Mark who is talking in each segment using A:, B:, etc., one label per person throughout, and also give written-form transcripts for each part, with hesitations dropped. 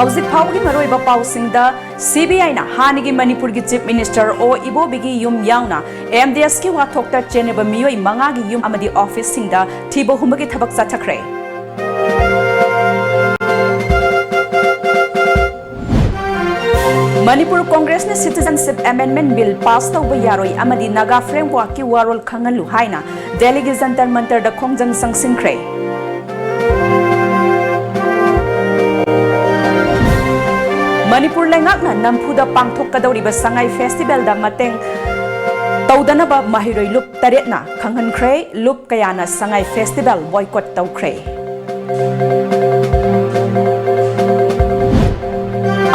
A: Hauzik Paugi Maroiba Pausingda CBI na Hanigi Manipur gi Chief Minister o Ibobigi Yum Yauna MDS ki Wathokta Cheneba Miyoi Mangagi Yum Amadi Office Singda Thibo Humbagi Thabak Sathakre. Manipur Congress ne Citizenship Amendment Bill pass tauba yaroi amadi Naga Framework ki warol khangalu haina Delhi gi Jantar Mantar da khongjang sangsinkhre. Manipur lengakna nampuda pangthokkadoriba Sangai Festival da mateng taudanaba mahiroi lup taretna khanghankhre lup kayana Sangai Festival boycott taukhre.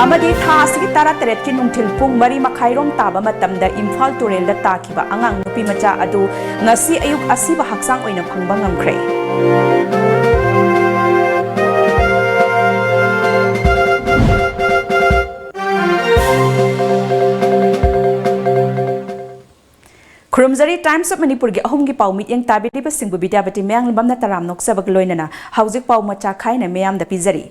A: Amadi tha asigi tara teret ki nungthil pung mari makhairom taba matamda Imphal Turel da takiba angang nupi macha adu ngasi ayuk asiba haksang oina phangba ngamkhre. Kurumzari Times of Manipur gi ahum gi pau mit yang tabi di basingbu bidyapati meyang lembam na taram nok sabak loinana hauzik pau macha khai na meyam da pizari.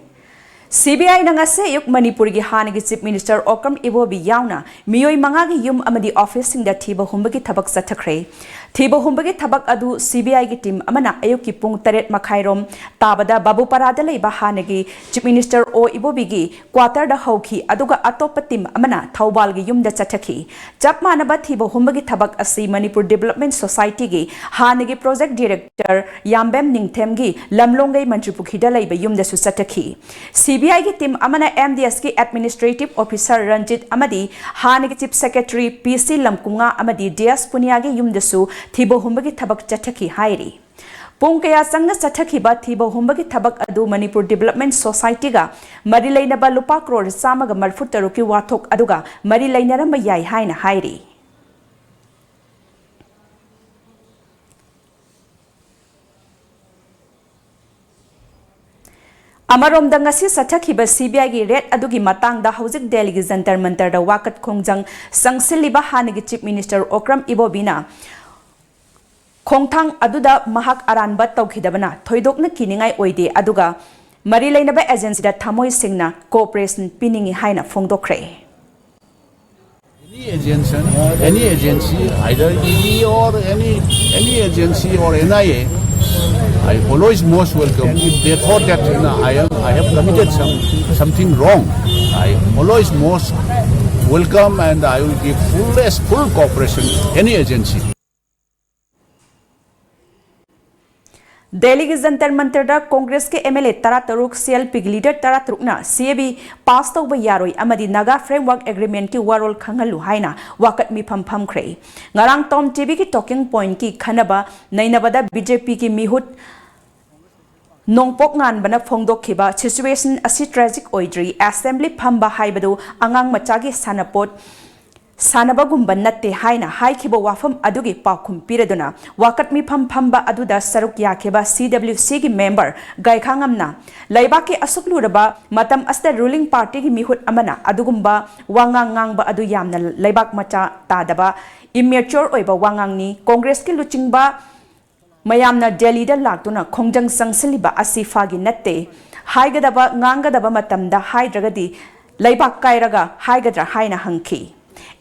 A: CBI na nga se yuk Manipur gi hanigi Chief Minister Okram Ibobi yauna miyoi mangagi yum amadi office singda thiba humbagi thabak sathakre. Thiba humbagi thabak adu CBI gi team amana ayuk ki pung taret makhairom tabada babu parada leiba hanigi Chief Minister o Ibobi gi quarter da hauki aduga atopa team amana Thaubal gi yum da chathaki. Chap manaba thiba humbagi thabak asi Manipur Development Society gi hanigi Project Director Yambem Ningthem gi lamlongai Mantripukhi da leiba yum da su chathaki. CBI की team अमना MDS की administrative officer Ranjit अमदी हाने की chief secretary PC लमकुंगा अमदी DS Punia की युमदसु थिबो हुंबगी थबक चथकी हायरी पुंग कया संग चथकी बा थिबो हुंबगी थबक अदु मणिपुर डेवलपमेंट सोसाइटी गा मरी लैनबा लुपा करोड़ सामग मरफुट तरुकी वाथोक अदुगा मरी लैनरम याई हायना हायरी Amarom da ngasi sathakhiba CBI gi red adugi matang da hauzik Delhi gi Jantar Mantar da wakat khongjang sangsiliba hanigi Chief Minister Okram Ibobina khongthang aduda mahak aranba tawkhidabana thoidokna kiningai oide aduga mari leinaba agency da thamoi singna cooperation piningi haina phongdokre.
B: Any agency, either ED or any agency or NIA, I always most welcome. If they thought that I have committed something wrong, I always most welcome and I will give full cooperation any agency.
A: Delhi के जंतर मंतर दा कांग्रेस के MLA तरा तरुक CLP के leader तरा तरुक ना CAB पास तो बयारोई अमदी Naga framework agreement की वारोल खंगलु हाइना वाकत मी फम खरे ngarang TOMTV की टॉकिंग पॉइंट की खनबा नैनबदा BJP की मिहुत नोंपोक nganbana phongdokhiba situation asi tragic oidri assembly phamba haibadu angang machagi sanapot sanabagumba natte haina haikhiba wafam adugi pakhum piraduna wakat mi phamba aduda saruk yakheba CWC gi member gaikhangamna laibaki asukluraba matam asta ruling party gi mihut amana adugumba wangang ngangba adu yamna laibak macha tadaba immature oiba wangangni congress ki luchingba mayamna Delhi da laktuna khongjang sangsiliba asifa gi natte haigadaba ngangadaba matamda haidragadi laibak kairaga haigadra haina hangki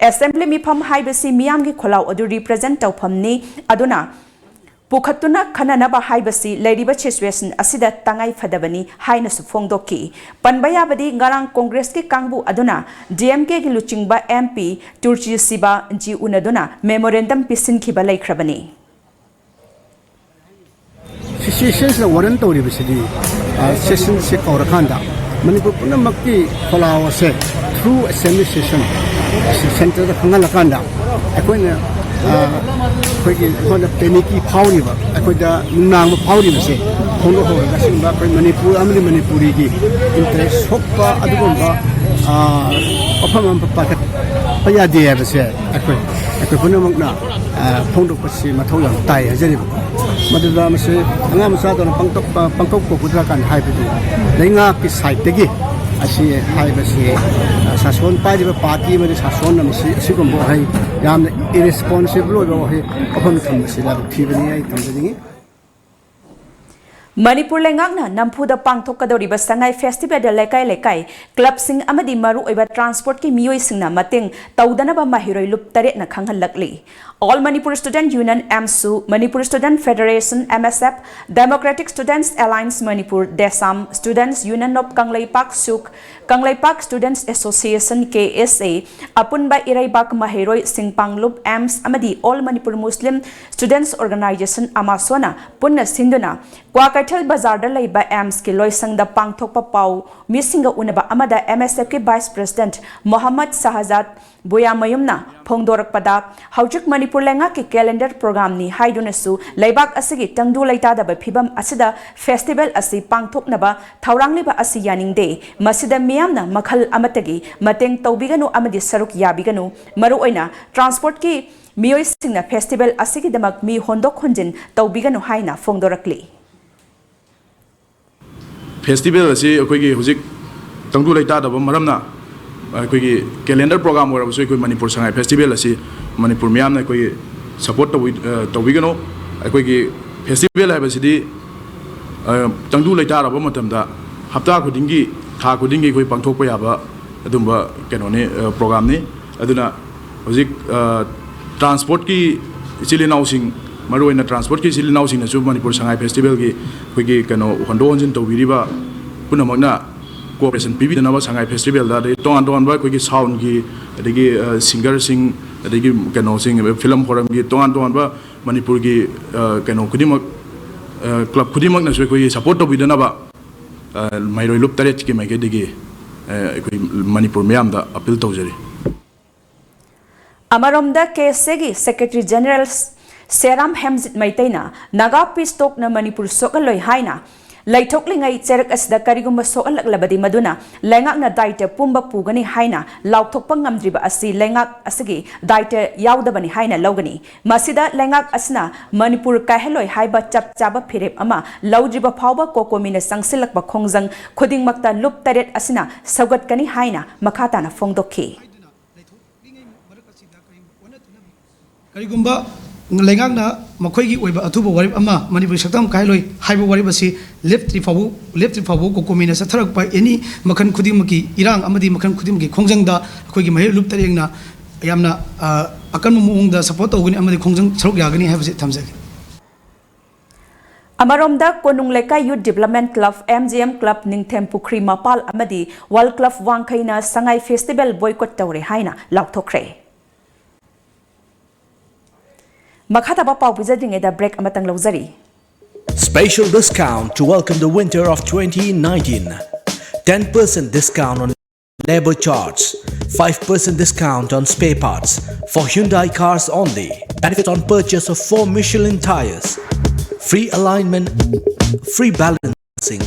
A: Assembly mifam haibasi miyam gi kholau adu represent tawphamni aduna pukhatuna khananaba haibasi leiriba situation asida tangai fadabani haina su phongdoki panbaya badi ngarang congress ki kangbu aduna DMK gi luchingba MP Turchi Siba ji unaduna memorandum pisin khiba laikhrabani
C: Sessions na warrant tawribasidi session se kawrakanda Manipur punamakki kholau ase through assembly session center da khangalakanda akoina akoigi khona peniki phawriba akoida nungna phawriba se khono ho ga singba koi Manipur amli Manipuri gi interest hokpa adugomba ophamam pakat payade abase akoi punamakna phongdokpasi mathau yang tai hajariba madula mase anga masa don pangkok ko kudra kan haibidu lenga ki side tegi asi haibasi sason pajib party mari sason namsi sigombo hai yam irresponsible obo hai opam thumsi la thibani ai tamdini
A: Manipur lengakna nampuda pangthokadoriba sangai festival da lekai club sing amadi maru oiba transport ki miyoi singna mating taudanaba mahiroi lup taret na khanghalakli. All Manipur Student Union AMSU, Manipur Student Federation MSF, Democratic Students Alliance Manipur DESAM, Students Union of Kanglaipak SUK, Kanglaipak Students Association KSA, Apunba Iraibak Mahiroi Singpanglup AMS amadi All Manipur Muslim Students Organization Amasona Punna Sinduna Kwakatel Bazar da Laiba AMS ki loisang da pangthokpa pau misinga unaba amada MSF ki Vice President Muhammad Sahazad Buyamayumna Phongdorakpada Haujik Manipur lenga ki calendar program ni haidunasu Laibak asigi tangdu laitada ba phibam asida festival asi pangthoknaba thaurangliba asi yaningde masida miyamna makhal amatagi mateng tawbiganu amadi saruk yabiganu maruoina transport ki miyoi singna festival asigi damak mi hondok honjin tawbiganu haina phongdorakli
D: Festival asi akoigi hujik tangdu laitada ba maramna akoigi calendar program ora so akoi Manipur sangai festival asi Manipur miyamna akoi support tawbigano akoigi festival haibasidi tangdu laitada ba matamda hapta khudingi tha khudingi akoi pangthokpa yaba adumba kenone program ni aduna hujik transport ki chilinau maruina transport ki silinau sing na su Manipur sangai festival ki khoi kano hondo onjin tawiriba punamagna cooperation pibi na sangai festival da ton ba khoi sound ki adigi singer sing adigi kano sing film forum ki ton ba Manipur ki kano kudimak club kudimak na su khoi support to bidana ba mairoi lup taret ki mai ke digi khoi Manipur miyam da appeal tawjari
A: Amaromda KSG Secretary General Seram Hemzit Maitaina Naga Pistok na Manipur Sokaloi Haina Laitoklingai Cherak Asda Karigumba Sokalak Labadi Maduna Lengak na Daita Pumba Pugani Haina Lautokpangam Driba Asi Lengak Asigi Daita Yaudabani Haina Logani Masida Lengak Asna Manipur Kaheloi Haiba Chap Chaba Pirep Ama Laudriba Pauba Kokomina Sangsilak Bakongjang Kuding Makta Lup Taret Asina Saugat Kani Haina Makatana Fongdoki
E: Karigumba Lengakna Makoigi Weba Atuba Warib Ama Manipur Saktam Kailoi Haiba Waribasi left Fabu Kokomina Satarak by any Makan Kudimaki Irang Amadi Makan Kudimaki Kongjangda Kogi Mahi Luptarina Yamna Akan the support of Amadi Kongjang Sarok Yagani have it Tamzak
A: Amaromda Konung Leka Youth Development Club MGM Club Ningthem Pukri Mapal Amadi World Club Wangkaina Sangai Festival Boycott Tawre Haina Lautokre Makhataba Pau Bizading at a break Amatang Lozari.
F: Special discount to welcome the winter of 2019. 10% discount on labor charge. 5% discount on spare parts for Hyundai cars only. Benefit on purchase of 4 Michelin tires. Free alignment, free balancing,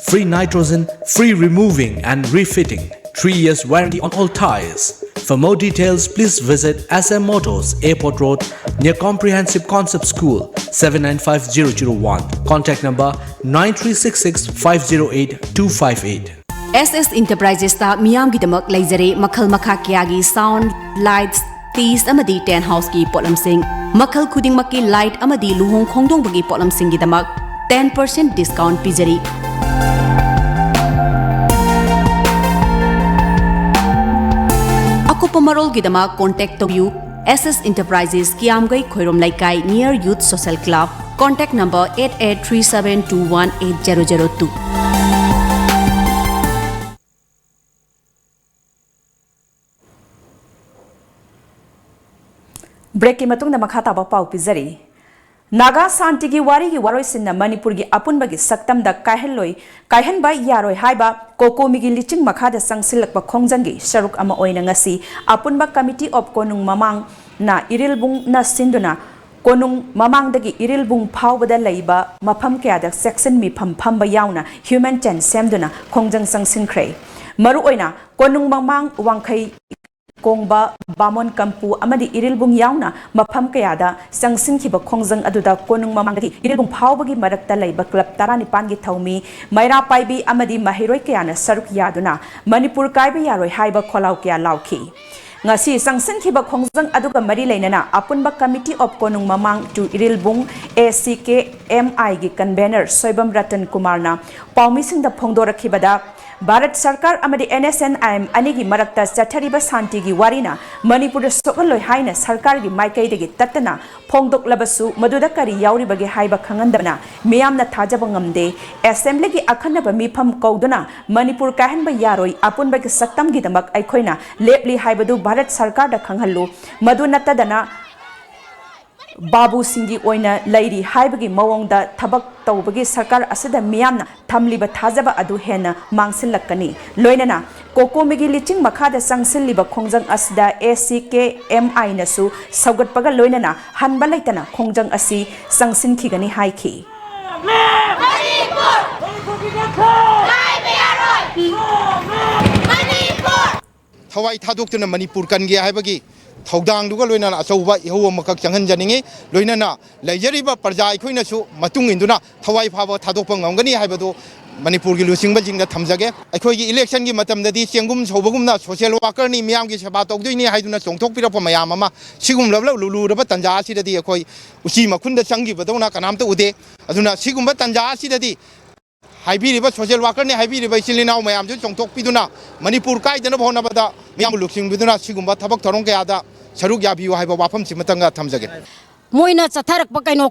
F: free nitrogen, free removing and refitting. 3 years warranty on all tires. For more details, please visit SM Motors, Airport Road, near Comprehensive Concept School, 795001. Contact number 9366508258.
G: SS Enterprises ta Miyam Gidamak Lazare Makal Makakiagi Sound, Lights, Teas Amadi Ten House ki Polam Sing, Makal Kuding Maki Light Amadi Luhong Kongdong Bagi Polam Sing Gidamak, 10% discount Pizari. Pamarol Gidama contact to you SS Enterprises Kiamgai Khoirom Laikai near Youth Social Club. Contact number 8837218002.
A: Break Matung the Makata Pau Pizari Naga Santigi Wari Waroisin Manipur gi Apunbagi Saktam da Kaheloi Kaihan by Yaroi Haiba Koko Migi Liching Makada Sangsilak Bakongjangi Sharuk Ama Oinangasi Apunba Committee of Konung Mamang na Irilbung na Sinduna Konung Mamang dagi Irilbung Pawbada Laiba Mapam Kaya Section Mi Pamba Yauna Human Chen Semduna Kongjang Sangsin Kray Maru Oina Konung Mamang Wangkai Kongba Bamon Kampu Amadi Irilbung Yauna Mapam Kayada Sangsin Kiba Kongjang Aduda Konung Mamangati Irilbung Pawbagi Marakta Laiba Club Tarani Pangi Taumi Maira Paibi Amadi Mahiroi Kayana Saruk Yaduna Manipur Kaiba Yaroi Haiba Kolau Kaya Lauki ngasi sangsinkiba khongjang aduga mari leinana apunba committee of konung mamang tu irilbung ACKMI gi convener soibam ratan kumarna paumising da phongdorakhibada Bharat Sarkar amadi NSNIM anigi marakta chathariba santi gi warina Manipur sokaloi haina sarkar gi maikai degi tatana phongdok labasu maduda kari yauri bagi haiba khangandana miyamna thajaba ngamde assembly gi akhanaba mifam kauduna Manipur kahanba yaroi apunba gi saktam gi damak aikhoina lepli haibadu Bharat Sarkar da khanghallu madu natadana Babu Singi oina lairi haibagi mawongda thabak tawbagi sarkar asida miyamna thamliba thajaba adu hena mangsilakani loinana kokomigi liching makhada sangsilliba khongjang asida ACKMI nasu saugatpaga loinana hanba laitana khongjang asi sangsinkhigani haiki
H: Thawai thadokna Manipur kan ge haibagi Thaudang duga loinana achouba ihou amakak changhan janingi loinana leijariba parja aikhoina su matung induna thawai phaba thadokpa ngamgani haibado Manipur gi lusingba jingda thamjage aikhoi gi election gi matamdadi chengum chobagumna social worker ni miyam gi seba tokdoini haiduna chongthok pirapa mayam ama sigum labla luluraba tanja asidadi aikhoi uchi makhunda changi badona kanamta ude aduna sigumba tanja asidadi haibiriba social worker ni haibiriba isilina mayam ju chongthok piduna Manipur kaidana bhonabada miyam luksing biduna sigumba thabak thorong kayada saruk yabiu haiba wafam simatanga thamjage
I: moina chatharak pa kaino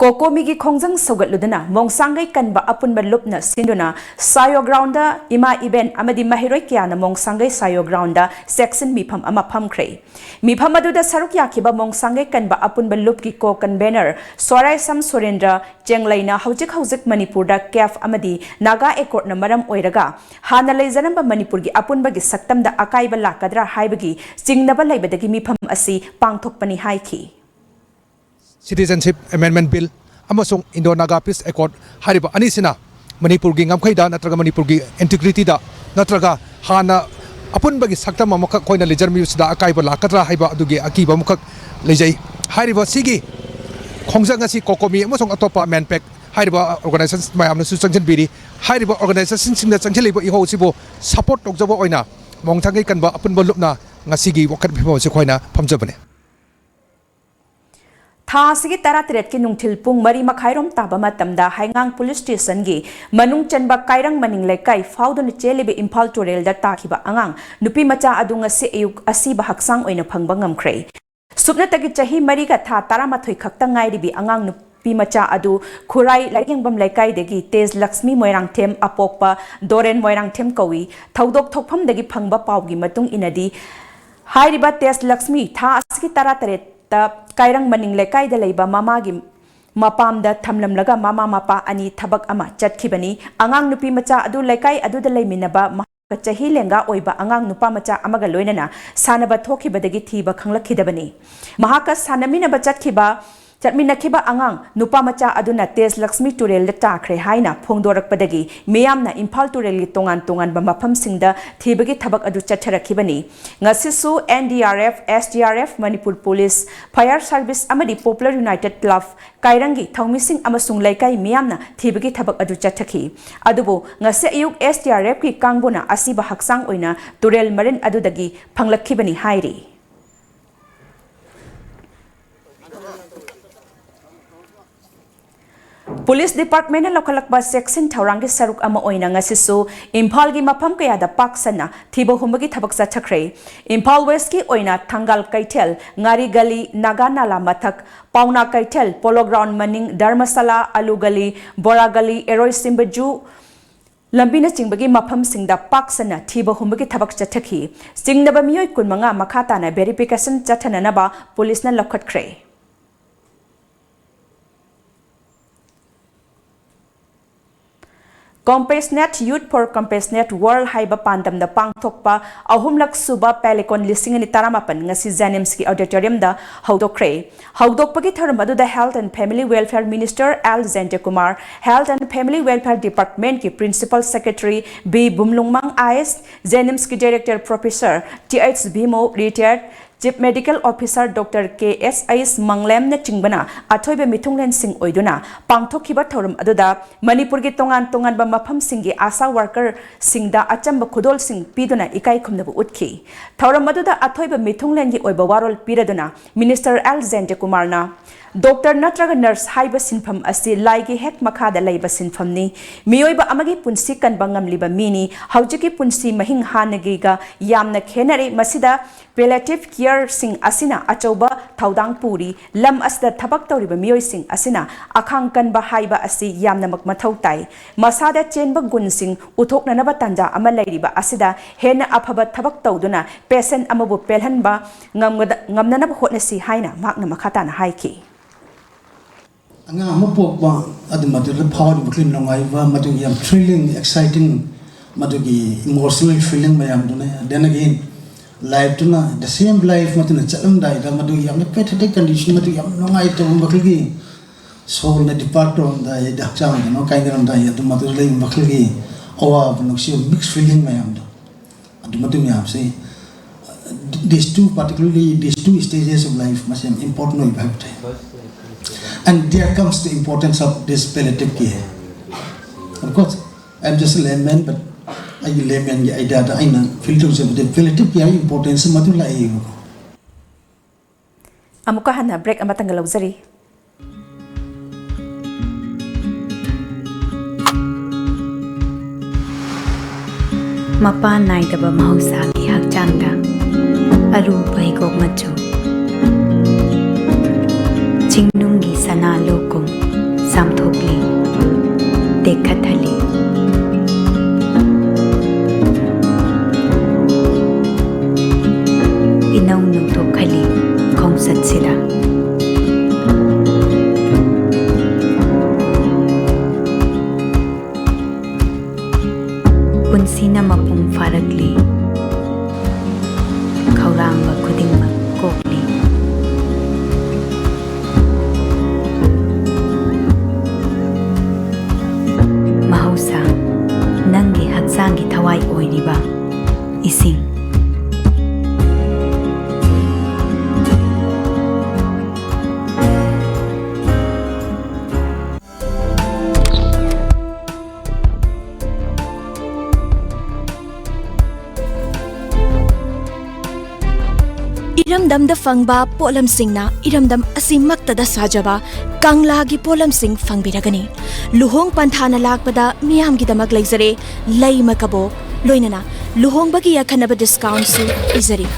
A: Kokomigi khongjang sogatludana mongsangai kanba apunba lupna sinduna sayo grounda ima event amadi mahiroi kyana mongsangai sayo grounda section mifam ama phamkhrei mifam aduda saruk yakhiba mongsangai kanba apunba lupki ko convener Sorai Sam Surendra Chenglaina hojik Manipur da CAF amadi Naga Accord na maram oiraga hana leijanamba Manipur gi apunba gi saktam da akaiba lakadra haibagi jingnaba laibadagi mifam asi pangthokpani haiki
J: Citizenship Amendment Bill amasung Indo-Naga Peace Accord hariba anisina Manipur gi ngamkhaida natraga Manipur gi integrity da natraga hana apunbagi saktam amaka koina lejarmi usida akaiba lakatra haiba adugi akiba mukak lejai hariba sigi khongjang asi kokomi amasung atopa manpack hariba organizations mayamna su changjan biri hariba organizations singna changjeliba iho sibo support tokjaba oina mongthangai kanba apunba lupna ngasigi wakat phimo se khoina phamjabane
A: Thasigi taratret ki nungthil pung mari makhairom taba matamda haingang police station gi manung chanba kairang maning lekai faudun chelibe Imphal Torel da takhiba angang nupi macha adunga se ayuk asiba haksang oina phangba ngamkhrei supna tagi chahi mari ga tha taramathoi khakta ngairibi angang nupi macha adu khurai laigengbam lekai degi Tej Lakshmi Moirang Them apokpa Doren Moirang Them kawi thaudok thokpham degi phangba pawgi matung inadi hairiba Tej Lakshmi thasigi taratret kairang maning lekai da leiba mama gi mapamda thamlamlaga mama mapa ani thabak ama chatkibani angang nupi macha adu lekai adu da leiminaba chahi lenga oiba angang nupa macha amaga loinana sanaba thokhibadagi thiba khanglakhidabani mahaka sanaminaba chatkiba chatminakhiba angang nupa macha aduna Tej Lakshmi Turel da takhre haina phongdorakpadagi miyamna Imphal Turel gi tongan ba mafam singda thibagi thabak adu chatharakhibani ngasisu NDRF SDRF Manipur Police Fire Service amadi Popular United Club kairangi thaumising amasung laikai miyamna thibagi thabak adu chathakhi adubu ngase ayuk SDRF ki kangbona asiba haksang oina Turel marin adudagi phanglakhibani hairi Police Department na lokalakba section thaurangi saruk ama oina ngasisu Imphal gi mafam kaya da paksana thibo humagi thabak chathakhrei Imphal West ki oina Thangal Kaithel Ngari Gali Naga Nala Mathak Pauna Kaithel Polo Ground Maning Dharmasala Alu Gali Bora Gali Eroi Simbaju Lambina Chingbagi mafam singda paksana thibo humagi thabak chathakhi singnaba miyoi kunmanga makhata na verification chathananaba police na lokhatkrei Compassionate Youth for Compassionate World haiba pandam da pangthokpa ahumlak suba pelicon listing ni taramapan ngasi Janims ki auditorium da haudokre haudokpagi tharam adu da Health and Family Welfare Minister Al Zente Kumar Health and Family Welfare Department ki Principal Secretary B Bumlungmang IS Janims ki Director Professor TH Bhimo retired Chief Medical Officer Dr. KSIS Manglem na chingbana athoibe mithunglen sing oiduna pangthokhiba thorum aduda Manipur gi tongan ba mafam singi asa worker singda achamba khudol sing piduna ikai khumnabu utkhi thorum aduda athoibe mithunglen gi oiba warol piraduna Minister Alexander Kumarna Doctor Natraga nurse haiba sinfam asi laigi hek makada laiba sinfamni miyoiba amagi punsi kan bangam liba mini haujiki punsi mahing hanagi ga yamna khenare masida palliative care sing asina achauba thaudang puri lam asda thabak tawriba miyoi sing asina akhang kan ba haiba asi yamna mak mathau tai masada chenba gun sing uthokna naba tanja ama lairiba asida hena aphaba thabak tawduna patient amabu pelhanba ngamna naba hotnasi haina makna makhata na haiki
K: Anga mapokba adu madu power buklin longai wa madu yam thrilling exciting madu gi emotional feeling mayam dune then again life tuna the same life madu na chalam dai da madu yam pathetic condition madu yam longai to bakli gi soul na depart on da da chang no kai gram da adu madu le bakli gi awa no si mixed feeling mayam do adu madu yam say these two particularly these two stages of life must be important no impact. And there comes the importance of this palliative care. Of course, I'm just a layman, but I layman I data I know filters of the palliative care importance matula ayo.
A: Amuka hana break amatang galawzari.
L: Mapa naidaba mahusagi hakchangda arupa higok machu Chingnungi sana lokong samthokli dekhathali inaw nungtokhali khongsat sida punsina mapung faragli khaurangba khudingma kokli mahausa nangi haksangi thawai oiriba ising
M: Iramdam da fangba polam singna iramdam asimakta da sajaba kangla gi polam sing fangbiragani luhong panthana lakpada miyam gi damak leizare lei makabo loinana luhong bagi yakhanaba discount su izari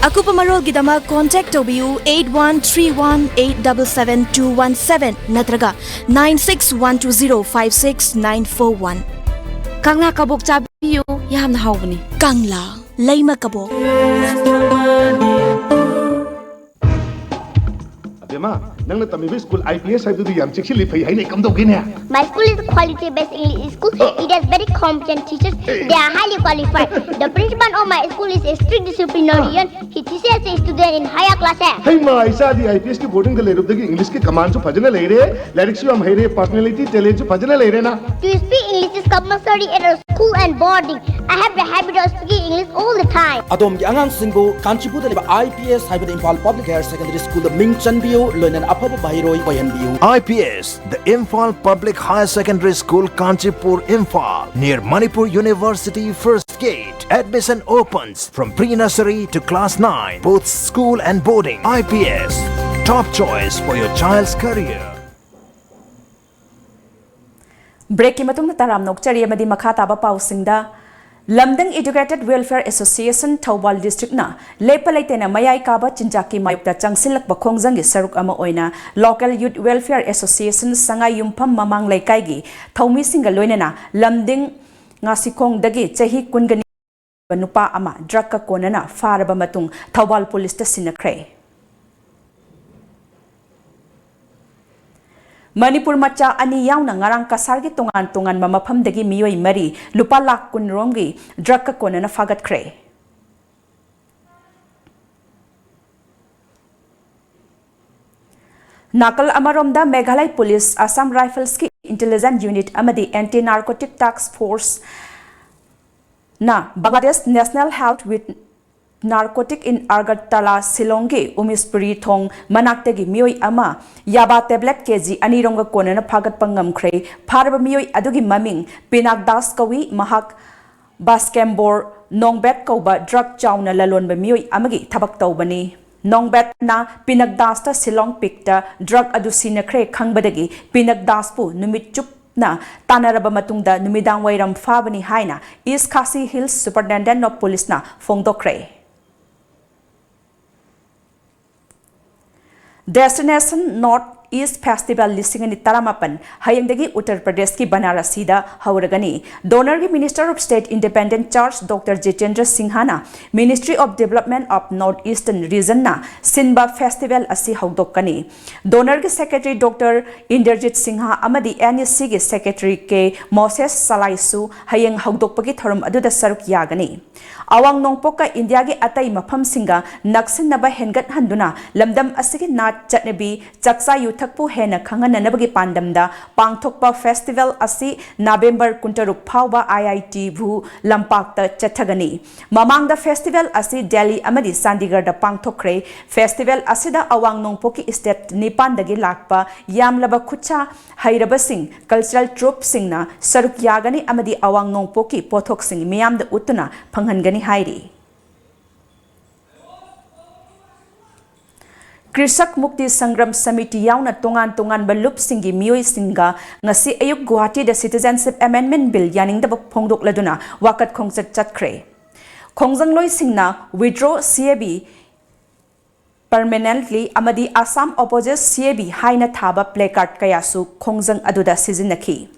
M: akupa marol gi damak contact obu 8131877217 natraga 9612056941
I: Kangla kabok chabiyu yamna hawbani
M: kangla lei makabo
N: Abema, nangna tamibi school IPS hai du yam chikshi li phai hai nei kam do gine.
O: My school is a quality-based English school. It has very competent teachers. They are highly qualified. The principal of my school is a strict disciplinarian. He teaches the student in higher classes.
N: Hey ma, aisa di IPS ki boarding the lerub dagi English ki command so phajna le re, lyrics so am hai re, personality talent so phajna le re na.
O: To speak English is compulsory at a school and boarding. I have the habit of speaking English all the time.
P: Adom ki angang singbo Kanchipur da IPS haibad Imphal Public Higher Secondary School da Ming Chanbiyo loinan aphaba bahiroi bayanbiyo.
Q: IPS, the Imphal Public Higher Secondary School, Kanchipur, Imphal, near Manipur University First Gate. Admission opens from pre-nursery to class 9, both school and boarding. IPS, top choice for your child's career.
A: Break ki matung na taram nokchari amadi makha taba pausingda Lamdang Educated Welfare Association Thawbal District na lepalaitena mayai kaba chinjaki mayukta changsilak bakhongjang gi saruk ama oina Local Youth Welfare Association sanga yumpham mamang laikai gi thawmi singa loinena lamding ngasikong dagi chahi kungani nupa ama drug ka konana faraba matung Thawbal Police ta sinakre Manipur macha ani yauna ngarang kasar gi tongan mamafam dagi miyoi mari lupa lak kun romgi drug ka konana fagat kre Nakal amaromda Meghalaya Police Assam Rifles ki Intelligence Unit amadi Anti-Narcotic Task Force na Bangladesh National Health with narcotic in Agartala Silonge Umispuri Thong Manaktegi Mioi Ama Yaba tablet KG Anironga Konana Pagat Pangam Kray Paraba Mioi Adugi Maming Pinak Das Kawi Mahak Baskembor Nongbet Koba Drug Chowna Lalon Mioi Amagi Tabak Taubani Nongbet na Pinagdasta Silong Pikta Drug Adusina Kray Kangbadagi Pinagdaspu Numit Chup na tanaraba matungda numidang wairam fabani haina East Khasi Hills Superintendent of Police na Fongdokre. Destination North East Festival listing ni Taramapan hayangdagi Uttar Pradesh ki Banarasi da hauragani Donor ki Minister of State Independent Charge Dr. Jitendra Singhana Ministry of Development of Northeastern Region na Sinba Festival asi haudokani Donor ki Secretary Dr. Inderjit Singha amadi NSC ki Secretary ke Moses Salaisu hayang haudokpagi thorum aduda saruk yagani Awang nongpoka India ki atai mafam singa naksin naba hengat handuna lamdam asigi nat chatnebi chaksa yuthakpu hena khangana nabagi pandamda pangthokpa festival asi November kuntaruk phauba IIT Bhu Lampakta chathagani mamangda festival asi Delhi amadi Chandigarh da pangthokre festival asida awang nongpoki state nipan dagi lakpa yamlaba khucha hairaba sing cultural troupe singna saruk yagani amadi awang nongpoki pothok sing miyam da utuna phanghan Hairi. Krisak Mukti Sangram Samiti yauna tungan balup singi mioi singa ngasi ayuk Guwahati the Citizenship Amendment Bill yaning da phongdok laduna wakat khongchat chatkre. Khongjang loi singna withdraw CAB permanently amadi Assam opposes CAB haina thaba placard kayasu khongjang aduda sizinaki.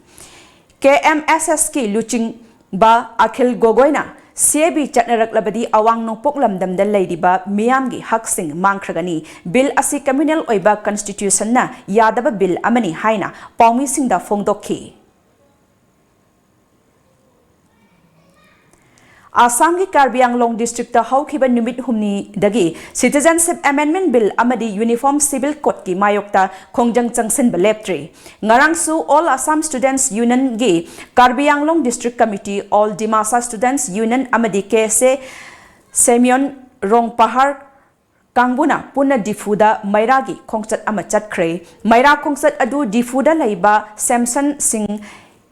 A: KMSSK luching ba Akhil Gogoina CAB Chatnarak Labadi Awang Nongpok Lamdam the Lady Ba Miamgi Haksing Mankragani Bill Asi Communal Oiba Constitution na Yadaba Bill Amani Haina Paumi Singda Fongdoki Assam ki Karbi Anglong District ta haukiba numit humni dagi Citizenship Amendment Bill amadi Uniform Civil Code ki mayokta khongjang changsin baleptre ngarang su All Assam Students Union gi Karbi Anglong District Committee All Dimasa Students Union amadi KSA Semyon Rongpahar Kangbuna Puna Difuda Mairagi khongchat ama chatkre Maira khongchat adu Difuda laiba Samson Singh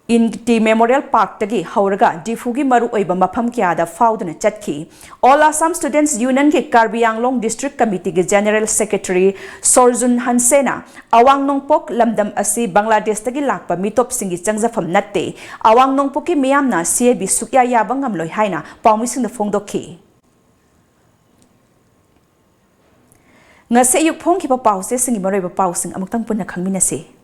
A: in the Memorial Park tagi hauraga difugi maru oiba mafam kyada faudna chatki All Assam Students Union ki Karbi Anglong District Committee ki General Secretary Sorjun Hansena awang nongpok lamdam asi Bangladesh tagi lakpa mitop singi changjafam natte awang nongpok ki miyamna CAB sukya yabang ngamloi haina pawmising da fongdokki ngase yuk phong ki pa pause singi maroi ba pausing amuktang punna khangminase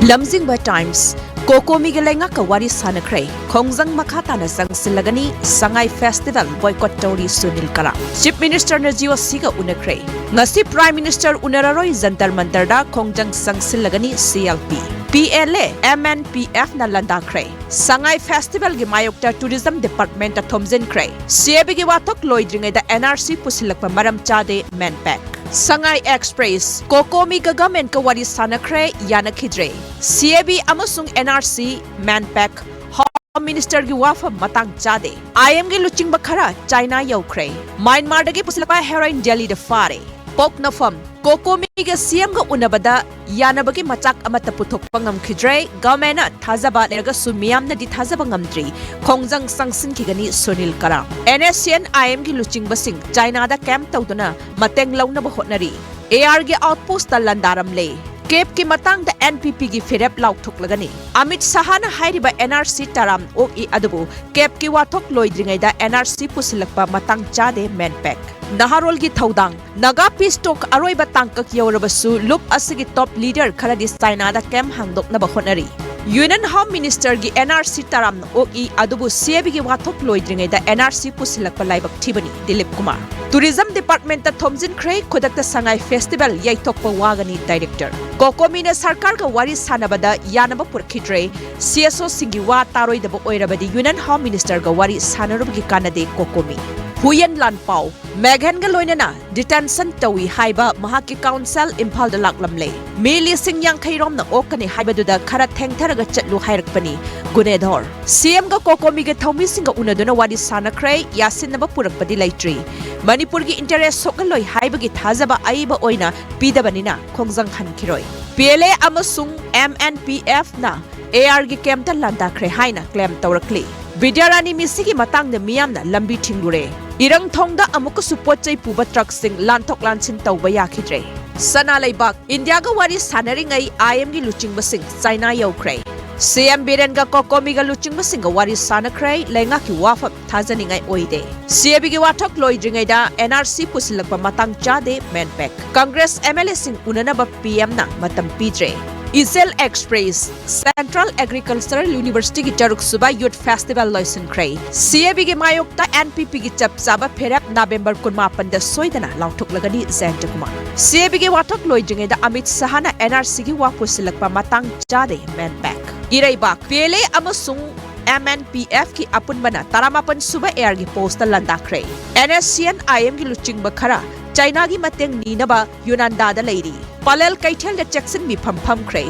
R: Lamjingba Times Kokomi Galenga Kawari Sanakre Khongjang Makata na Sangsilagani Sangai Festival boycott Tori Sunil Kara Chief Minister Najio Siga Unakre Ngasi Prime Minister Unararoi Jantar Mantarda Khongjang Sangsilagani CLP PLA MNPF na Landakre Sangai Festival gi Mayokta Tourism Department ta Thomjin Kre CAB gi watok loidringai da NRC pusilakpa maram chade Manpack Sangai Express Kokomi government ka wari sanakre yanakidre CAB amasung NRC Manpack Home Minister gi wafa matang chade IM gi luching bakhara China yaukre Myanmar dagi pusilakpa heroin Delhi da fare Pok nafam Kokomi ga CM ga unabada yanabagi machak amata puthok pangam khidre government thazaba lerga sumiyam na di thazaba ngamdri khongjang sangsin kigani Sunil Kara NSCN IM gi luching basing China da camp tawduna mateng launa ba hotnari AR gi outpost ta landaram le Cape ki matang da NPP gi firep laukthok lagani Amit Sahana hairiba NRC taram oki adubu Cape ki wathok loidringai da NRC pusilakpa matang chade Manpack Naharol gi thaudang Naga Peace Talk aroiba tangkak yaurabasu lup asigi top leader kharadi China da camp hangdok na ba honari Union Home Minister gi NRC taram oki adubu CAB gi wathok loidringai da NRC pusilakpa laibak thibani Dilip Kumar Tourism Department ta Thomjin Khrei Khodakta Sangai Festival yaithokpa wagani Director Kokomi na sarkar ka wari sanabada yanaba purkhidre CSO singi wa taroi da oirabadi Union Home Minister ga wari sanarubgi kanade Kokomi Huyen Lan Pau Meghan ga loinana detention tawi haiba mahaki council Imphal da laklamle mi lising yang khairom na okani haiba duda khara thengtharaga chatlu hairakpani gunedhor CM ga kokomi ga thomi singa unaduna wadi sanakrai yasin naba purakpadi laitri Manipur gi interest sokaloi haiba gi thajaba aiba oina pidabanina khongjang khankiroi PLA amasung MNPF na AR gi kemta landakre haina claim tawrakli Bidyarani misigi matang na miyamna lambi thingure irang thongda amuka support chai puba truck sing lanthok lanchin tawba yakhidre sana laibak India ga wari sanaringai IM gi luching basing China yaukrai CM Biren ga kokomi ga luching basing ga wari sanakrai lenga ki wafap thajaningai oide CB gi wathok loidringai da NRC pusilakpa matang chade manpack Congress MLA sing unana ba PM na matam pidre Isel Express Central Agricultural University ki Charuk Suba Youth Festival loisin kray CAB ki mayokta NPP ki chap saba pherak November 18 da soidana lauthok lagani Zenta Kumar CAB ki wathok loijingai da Amit Sahana NRC ki wapusilakpa matang chade manpack Iraibak PLA amasung MNPF ki apunbana taramapan suba air ki posta landakre NSCN IM ki luching bakhara China gi mateng ninaba Yunanda da lady Palel Kaitel da Jackson mi pam kray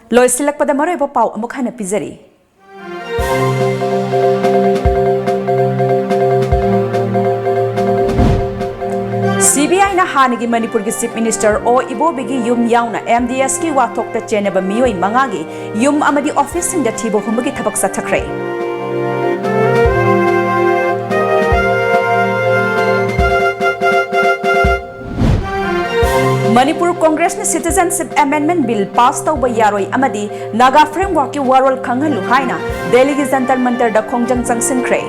A: Loisilak pada maroy ba pau amuk hana pizari CBI na hanigi Manipur gi Chief Minister o ibobigi yum yauna MDS ki wathok ta cheneba miyoi mangagi yum amadi office sing da thibo humagi thabak sathakre Manipur Congress na Citizenship Amendment Bill pass tawba yaroi amadi Naga Framework ki warol khanghalu haina Delhi gi Jantar Mantar da khongjang changsinkre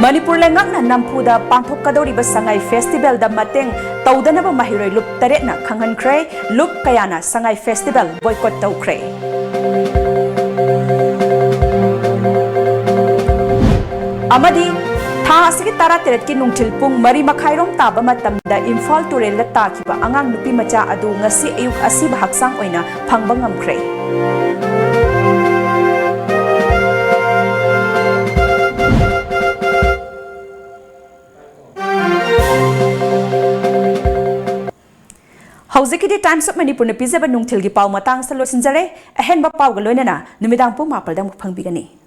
A: Manipur lengak na nampuda pangthok kadori ba sangai festival da mateng tawdana ba mahiroi lup taret na khanghankre lup kayana sangai festival boycott tawkre amadi tha asigi tara teret ki nungthil pung mari makhairom taba matamda Imphal turel la takiba angang nupi macha adu ngasi ayuk asiba haksang oina phangba ngamkre Hauziki Times of Manipur na pizaba nungthil gi pau matang sa losinjare ahen ba pau ga loinana numidang pu mapal dang phangbi gani